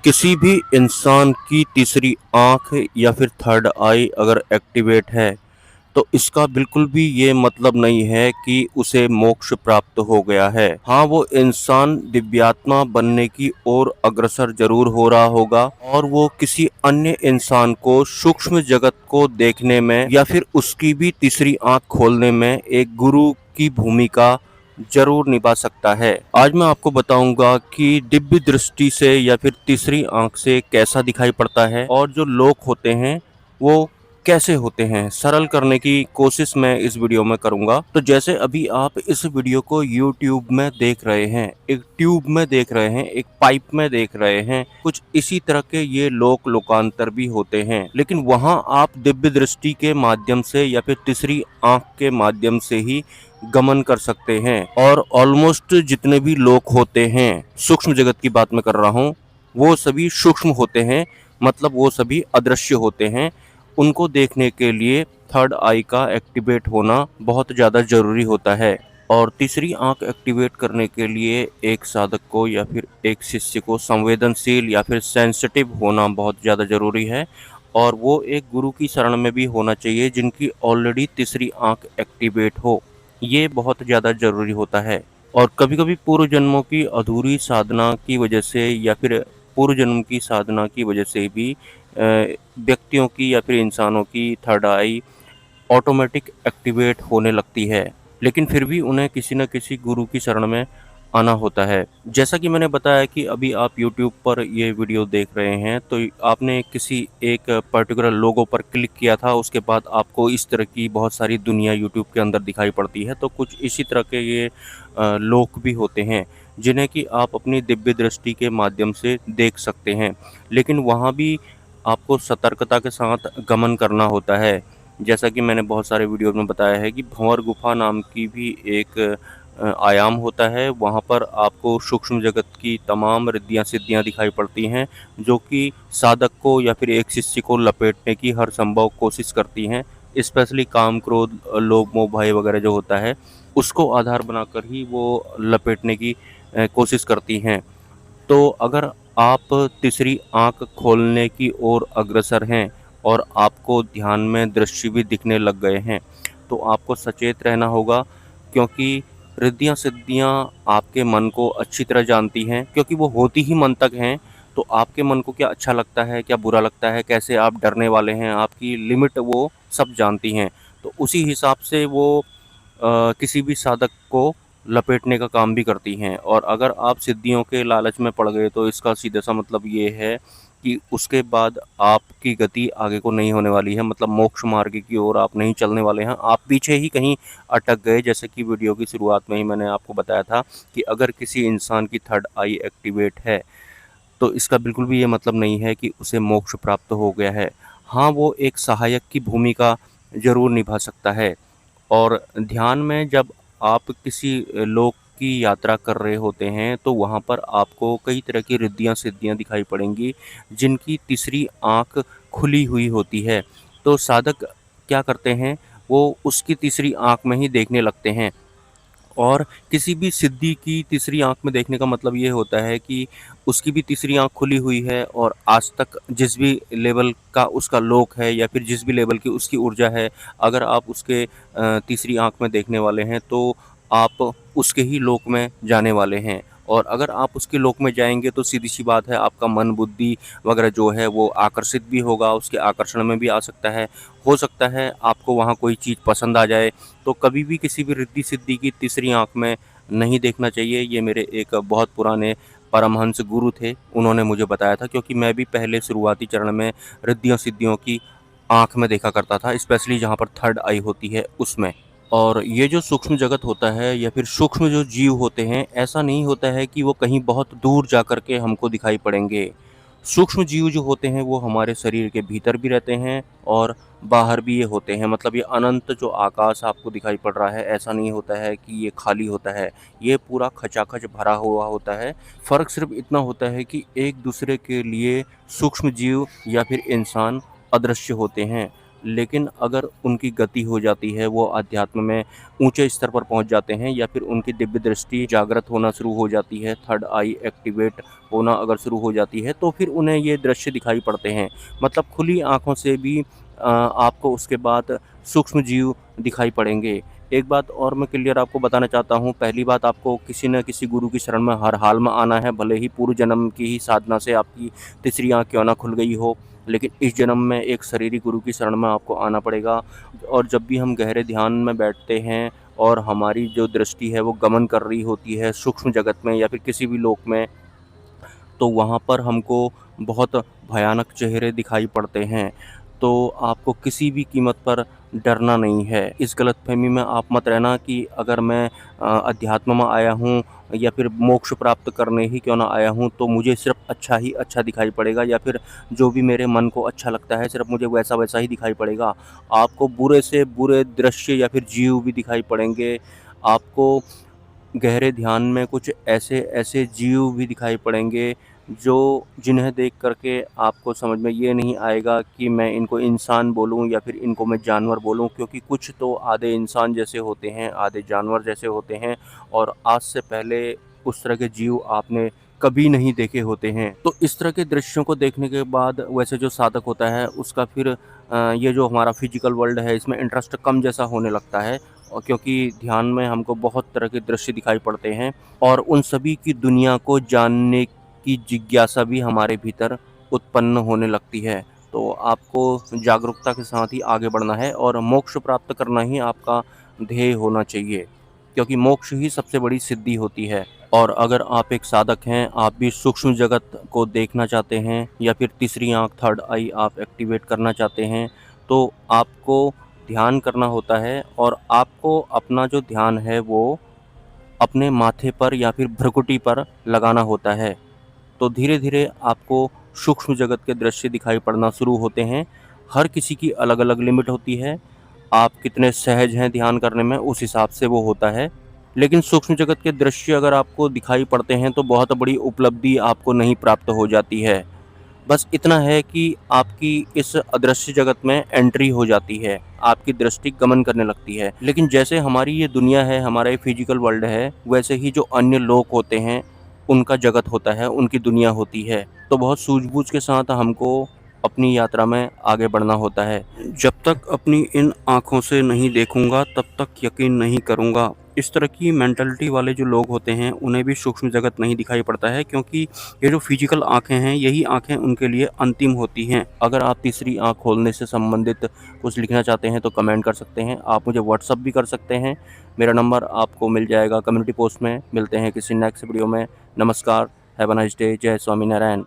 किसी भी इंसान की तीसरी आँख या फिर थर्ड आई अगर एक्टिवेट है, तो इसका बिल्कुल भी ये मतलब नहीं है कि उसे मोक्ष प्राप्त हो गया है। हाँ, वो इंसान दिव्यात्मा बनने की ओर अग्रसर ज़रूर हो रहा होगा और वो किसी अन्य इंसान को सूक्ष्म जगत को देखने में या फिर उसकी भी तीसरी आँख खोलने में एक गुरु की भूमिका ज़रूर निभा सकता है। आज मैं आपको बताऊँगा कि दिव्य दृष्टि से या फिर तीसरी आँख से कैसा दिखाई पड़ता है और जो लोग होते हैं, वो कैसे होते हैं। सरल करने की कोशिश मैं इस वीडियो में करूंगा। तो जैसे अभी आप इस वीडियो को यूट्यूब में देख रहे हैं, एक ट्यूब में देख रहे हैं, एक पाइप में देख रहे हैं, कुछ इसी तरह के ये लोक लोकांतर भी होते हैं, लेकिन वहां आप दिव्य दृष्टि के माध्यम से या फिर तीसरी आंख के माध्यम से ही गमन कर सकते हैं। और ऑलमोस्ट जितने भी लोग होते हैं, सूक्ष्म जगत की बात मैं कर रहा हूँ, वो सभी सूक्ष्म होते हैं, मतलब वो सभी अदृश्य होते हैं। उनको देखने के लिए थर्ड आई का एक्टिवेट होना बहुत ज़्यादा ज़रूरी होता है। और तीसरी आंख एक्टिवेट करने के लिए एक साधक को या फिर एक शिष्य को संवेदनशील या फिर सेंसिटिव होना बहुत ज़्यादा ज़रूरी है। और वो एक गुरु की शरण में भी होना चाहिए जिनकी ऑलरेडी तीसरी आंख एक्टिवेट हो। ये बहुत ज़्यादा ज़रूरी होता है। और कभी-कभी पूर्व जन्मों की अधूरी साधना की वजह से या फिर पूर्व जन्म की साधना की वजह से भी व्यक्तियों की या फिर इंसानों की थर्ड आई ऑटोमेटिक एक्टिवेट होने लगती है, लेकिन फिर भी उन्हें किसी न किसी गुरु की शरण में आना होता है। जैसा कि मैंने बताया कि अभी आप यूट्यूब पर ये वीडियो देख रहे हैं, तो आपने किसी एक पर्टिकुलर लोगो पर क्लिक किया था, उसके बाद आपको इस तरह की बहुत सारी दुनिया यूट्यूब के अंदर दिखाई पड़ती है। तो कुछ इसी तरह के ये लोक भी होते हैं, जिन्हें कि आप अपनी दिव्य दृष्टि के माध्यम से देख सकते हैं। लेकिन वहाँ भी आपको सतर्कता के साथ गमन करना होता है। जैसा कि मैंने बहुत सारे वीडियो में बताया है कि भंवर गुफा नाम की भी एक आयाम होता है। वहाँ पर आपको सूक्ष्म जगत की तमाम रिद्धियाँ सिद्धियाँ दिखाई पड़ती हैं, जो कि साधक को या फिर एक शिष्य को लपेटने की हर संभव कोशिश करती हैं। स्पेशली काम, क्रोध, लोभ, मोह, भय वगैरह जो होता है, उसको आधार बनाकर ही वो लपेटने की कोशिश करती हैं। तो अगर आप तीसरी आँख खोलने की ओर अग्रसर हैं और आपको ध्यान में दृश्य भी दिखने लग गए हैं, तो आपको सचेत रहना होगा, क्योंकि रिद्धियाँ सिद्धियाँ आपके मन को अच्छी तरह जानती हैं, क्योंकि वो होती ही मन तक हैं। तो आपके मन को क्या अच्छा लगता है, क्या बुरा लगता है, कैसे आप डरने वाले हैं, आपकी लिमिट वो सब जानती हैं। तो उसी हिसाब से वो किसी भी साधक को लपेटने का काम भी करती हैं। और अगर आप सिद्धियों के लालच में पड़ गए, तो इसका सीधा-सा मतलब ये है कि उसके बाद आपकी गति आगे को नहीं होने वाली है, मतलब मोक्ष मार्ग की ओर आप नहीं चलने वाले हैं, आप पीछे ही कहीं अटक गए। जैसे कि वीडियो की शुरुआत में ही मैंने आपको बताया था कि अगर किसी इंसान की थर्ड आई एक्टिवेट है, तो इसका बिल्कुल भी ये मतलब नहीं है कि उसे मोक्ष प्राप्त हो गया है। हाँ, वो एक सहायक की भूमिका ज़रूर निभा सकता है। और ध्यान में जब आप किसी लोक की यात्रा कर रहे होते हैं, तो वहाँ पर आपको कई तरह की रिद्धियाँ सिद्धियाँ दिखाई पड़ेंगी, जिनकी तीसरी आँख खुली हुई होती है। तो साधक क्या करते हैं, वो उसकी तीसरी आँख में ही देखने लगते हैं। और किसी भी सिद्धि की तीसरी आँख में देखने का मतलब ये होता है कि उसकी भी तीसरी आँख खुली हुई है और आज तक जिस भी लेवल का उसका लोक है या फिर जिस भी लेवल की उसकी ऊर्जा है, अगर आप उसके तीसरी आँख में देखने वाले हैं, तो आप उसके ही लोक में जाने वाले हैं। और अगर आप उसके लोक में जाएँगे, तो सीधी-सी बात है, आपका मन, बुद्धि वगैरह जो है वो आकर्षित भी होगा, उसके आकर्षण में भी आ सकता है। हो सकता है आपको वहाँ कोई चीज़ पसंद आ जाए। तो कभी भी किसी भी रिद्धि सिद्धि की तीसरी आँख में नहीं देखना चाहिए। ये मेरे एक बहुत पुराने परमहंस गुरु थे, उन्होंने मुझे बताया था, क्योंकि मैं भी पहले शुरुआती चरण में रिद्धियों सिद्धियों की आँख में देखा करता था, स्पेशली जहाँ पर थर्ड आई होती है उसमें। और ये जो सूक्ष्म जगत होता है या फिर सूक्ष्म जो जीव होते हैं, ऐसा नहीं होता है कि वो कहीं बहुत दूर जा कर के हमको दिखाई पड़ेंगे। सूक्ष्म जीव जो होते हैं वो हमारे शरीर के भीतर भी रहते हैं और बाहर भी ये होते हैं। मतलब ये अनंत जो आकाश आपको दिखाई पड़ रहा है, ऐसा नहीं होता है कि ये खाली होता है, ये पूरा खचाखच भरा हुआ होता है। फ़र्क सिर्फ़ इतना होता है कि एक दूसरे के लिए सूक्ष्म जीव या फिर इंसान अदृश्य होते हैं। लेकिन अगर उनकी गति हो जाती है, वो अध्यात्म में ऊँचे स्तर पर पहुँच जाते हैं या फिर उनकी दिव्य दृष्टि जागृत होना शुरू हो जाती है, थर्ड आई एक्टिवेट होना अगर शुरू हो जाती है, तो फिर उन्हें ये दृश्य दिखाई पड़ते हैं। मतलब खुली आँखों से भी आपको उसके बाद सूक्ष्म जीव दिखाई पड़ेंगे। एक बात और मैं क्लियर आपको बताना चाहता हूँ, पहली बात आपको किसी न किसी गुरु की शरण में हर हाल में आना है, भले ही पूर्व जन्म की ही साधना से आपकी तीसरी आँख क्यों ना खुल गई हो, लेकिन इस जन्म में एक शरीरी गुरु की शरण में आपको आना पड़ेगा। और जब भी हम गहरे ध्यान में बैठते हैं और हमारी जो दृष्टि है वो गमन कर रही होती है सूक्ष्म जगत में या फिर किसी भी लोक में, तो वहाँ पर हमको बहुत भयानक चेहरे दिखाई पड़ते हैं। तो आपको किसी भी कीमत पर डरना नहीं है। इस गलतफ़हमी में आप मत रहना कि अगर मैं अध्यात्म में आया हूँ या फिर मोक्ष प्राप्त करने ही क्यों ना आया हूँ, तो मुझे सिर्फ़ अच्छा ही अच्छा दिखाई पड़ेगा या फिर जो भी मेरे मन को अच्छा लगता है सिर्फ़ मुझे वैसा-वैसा ही दिखाई पड़ेगा। आपको बुरे से बुरे दृश्य या फिर जीव भी दिखाई पड़ेंगे। आपको गहरे ध्यान में कुछ ऐसे-ऐसे जीव भी दिखाई पड़ेंगे जो जिन्हें देख कर के आपको समझ में ये नहीं आएगा कि मैं इनको इंसान बोलूँ या फिर इनको मैं जानवर बोलूँ, क्योंकि कुछ तो आधे इंसान जैसे होते हैं, आधे जानवर जैसे होते हैं और आज से पहले उस तरह के जीव आपने कभी नहीं देखे होते हैं। तो इस तरह के दृश्यों को देखने के बाद वैसे जो साधक होता है उसका फिर ये जो हमारा फिजिकल वर्ल्ड है इसमें इंटरेस्ट कम जैसा होने लगता है, और क्योंकि ध्यान में हमको बहुत तरह के दृश्य दिखाई पड़ते हैं और उन सभी की दुनिया को जानने की जिज्ञासा भी हमारे भीतर उत्पन्न होने लगती है। तो आपको जागरूकता के साथ ही आगे बढ़ना है और मोक्ष प्राप्त करना ही आपका ध्येय होना चाहिए, क्योंकि मोक्ष ही सबसे बड़ी सिद्धि होती है। और अगर आप एक साधक हैं, आप भी सूक्ष्म जगत को देखना चाहते हैं या फिर तीसरी आँख थर्ड आई आप एक्टिवेट करना चाहते हैं, तो आपको ध्यान करना होता है और आपको अपना जो ध्यान है वो अपने माथे पर या फिर भ्रुकुटी पर लगाना होता है। तो धीरे-धीरे आपको सूक्ष्म जगत के दृश्य दिखाई पड़ना शुरू होते हैं। हर किसी की अलग-अलग लिमिट होती है। आप कितने सहज हैं ध्यान करने में उस हिसाब से वो होता है। लेकिन सूक्ष्म जगत के दृश्य अगर आपको दिखाई पड़ते हैं तो बहुत बड़ी उपलब्धि आपको नहीं प्राप्त हो जाती है। बस इतना है कि आपकी इस अदृश्य जगत में एंट्री हो जाती है, आपकी दृष्टि गमन करने लगती है। लेकिन जैसे हमारी ये दुनिया है, हमारा ये फिजिकल वर्ल्ड है, वैसे ही जो अन्य लोक होते हैं, उनका जगत होता है, उनकी दुनिया होती है। तो बहुत सूझबूझ के साथ हमको अपनी यात्रा में आगे बढ़ना होता है। जब तक अपनी इन आँखों से नहीं देखूँगा, तब तक यकीन नहीं करूँगा। इस तरह की मेंटालिटी वाले जो लोग होते हैं, उन्हें भी सूक्ष्म जगत नहीं दिखाई पड़ता है, क्योंकि ये जो फिजिकल आँखें हैं, यही आँखें उनके लिए अंतिम होती हैं। अगर आप तीसरी आँख खोलने से संबंधित कुछ लिखना चाहते हैं तो कमेंट कर सकते हैं। आप मुझे व्हाट्सएप भी कर सकते हैं। मेरा नंबर आपको मिल जाएगा कम्युनिटी पोस्ट में। मिलते हैं किसी नेक्स्ट वीडियो में। नमस्कार, हैव अ नाइस डे। जय स्वामीनारायण।